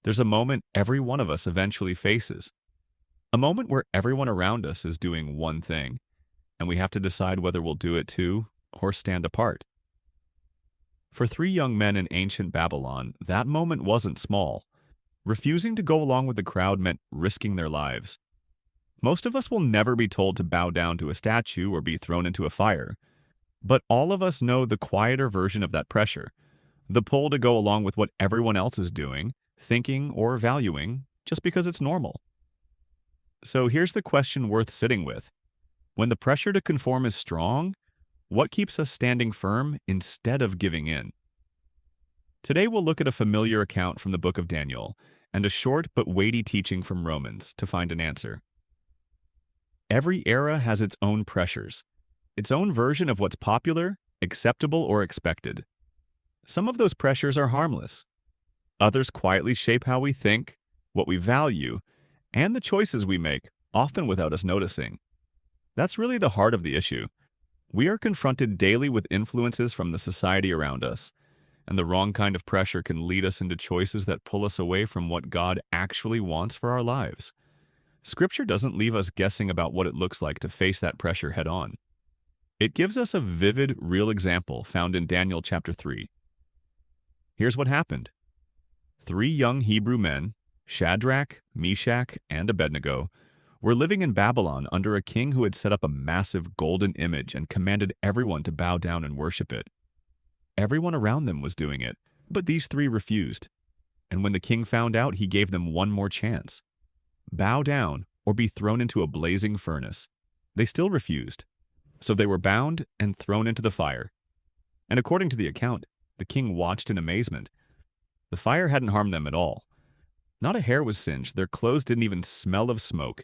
There's a moment every one of us eventually faces, a moment where everyone around us is doing one thing, and we have to decide whether we'll do it too or stand apart. For three young men in ancient Babylon, that moment wasn't small. Refusing to go along with the crowd meant risking their lives. Most of us will never be told to bow down to a statue or be thrown into a fire, but all of us know the quieter version of that pressure, the pull to go along with what everyone else is doing, thinking, or valuing, just because it's normal. So here's the question worth sitting with. When the pressure to conform is strong, what keeps us standing firm instead of giving in? Today we'll look at a familiar account from the book of Daniel and a short but weighty teaching from Romans to find an answer. Every era has its own pressures, its own version of what's popular, acceptable, or expected. Some of those pressures are harmless. Others quietly shape how we think, what we value, and the choices we make, often without us noticing. That's really the heart of the issue. We are confronted daily with influences from the society around us, and the wrong kind of pressure can lead us into choices that pull us away from what God actually wants for our lives. Scripture doesn't leave us guessing about what it looks like to face that pressure head-on. It gives us a vivid, real example found in Daniel chapter 3. Here's what happened. Three young Hebrew men, Shadrach, Meshach, and Abednego, were living in Babylon under a king who had set up a massive golden image and commanded everyone to bow down and worship it. Everyone around them was doing it, but these three refused. And when the king found out, he gave them one more chance. Bow down or be thrown into a blazing furnace. They still refused. So they were bound and thrown into the fire. And according to the account, the king watched in amazement. The fire hadn't harmed them at all. Not a hair was singed, their clothes didn't even smell of smoke.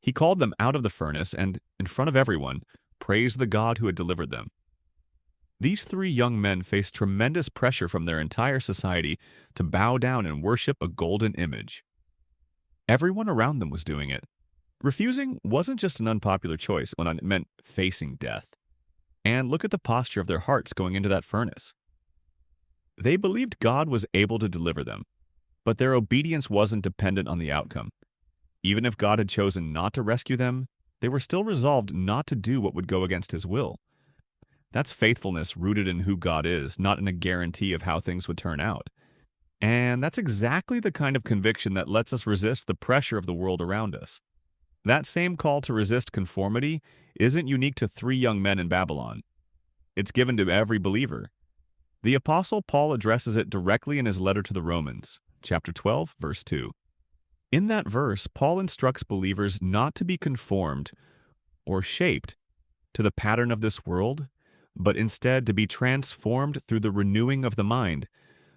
He called them out of the furnace and, in front of everyone, praised the God who had delivered them. These three young men faced tremendous pressure from their entire society to bow down and worship a golden image. Everyone around them was doing it. Refusing wasn't just an unpopular choice when it meant facing death. And look at the posture of their hearts going into that furnace. They believed God was able to deliver them, but their obedience wasn't dependent on the outcome. Even if God had chosen not to rescue them, they were still resolved not to do what would go against His will. That's faithfulness rooted in who God is, not in a guarantee of how things would turn out. And that's exactly the kind of conviction that lets us resist the pressure of the world around us. That same call to resist conformity isn't unique to three young men in Babylon. It's given to every believer. The Apostle Paul addresses it directly in his letter to the Romans, chapter 12, verse 2. In that verse, Paul instructs believers not to be conformed or shaped to the pattern of this world, but instead to be transformed through the renewing of the mind,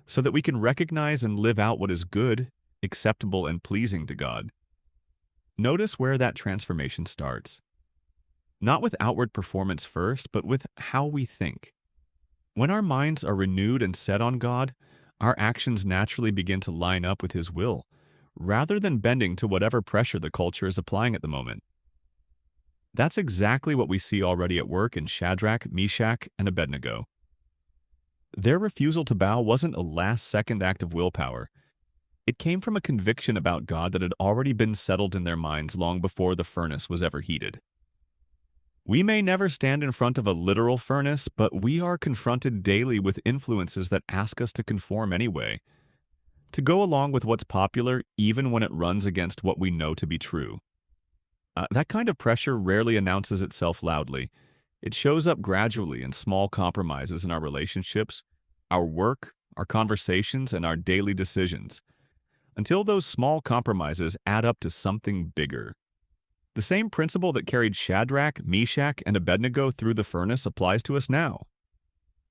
so that we can recognize and live out what is good, acceptable, and pleasing to God. Notice where that transformation starts. Not with outward performance first, but with how we think. When our minds are renewed and set on God, our actions naturally begin to line up with His will, rather than bending to whatever pressure the culture is applying at the moment. That's exactly what we see already at work in Shadrach, Meshach, and Abednego. Their refusal to bow wasn't a last-second act of willpower. It came from a conviction about God that had already been settled in their minds long before the furnace was ever heated. We may never stand in front of a literal furnace, but we are confronted daily with influences that ask us to conform anyway, to go along with what's popular even when it runs against what we know to be true. That kind of pressure rarely announces itself loudly. It shows up gradually in small compromises in our relationships, our work, our conversations, and our daily decisions, until those small compromises add up to something bigger. The same principle that carried Shadrach, Meshach, and Abednego through the furnace applies to us now.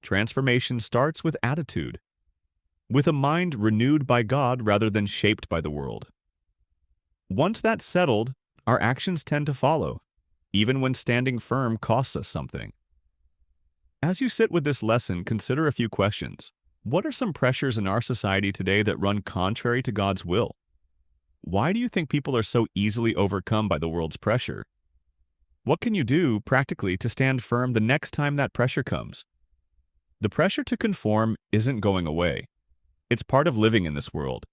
Transformation starts with attitude, with a mind renewed by God rather than shaped by the world. Once that's settled, our actions tend to follow, even when standing firm costs us something. As you sit with this lesson, consider a few questions. What are some pressures in our society today that run contrary to God's will? Why do you think people are so easily overcome by the world's pressure? What can you do practically to stand firm the next time that pressure comes? The pressure to conform isn't going away. It's part of living in this world.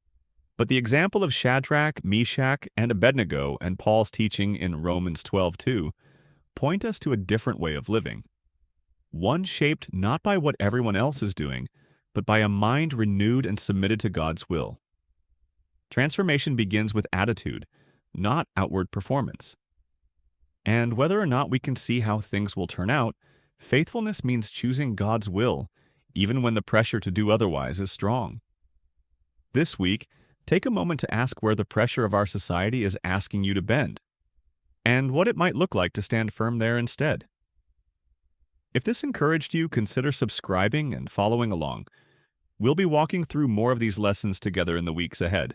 But the example of Shadrach, Meshach, and Abednego and Paul's teaching in Romans 12:2 point us to a different way of living. One shaped not by what everyone else is doing, but by a mind renewed and submitted to God's will. Transformation begins with attitude, not outward performance. And whether or not we can see how things will turn out, faithfulness means choosing God's will, even when the pressure to do otherwise is strong. This week, take a moment to ask where the pressure of our society is asking you to bend, and what it might look like to stand firm there instead. If this encouraged you, consider subscribing and following along. We'll be walking through more of these lessons together in the weeks ahead.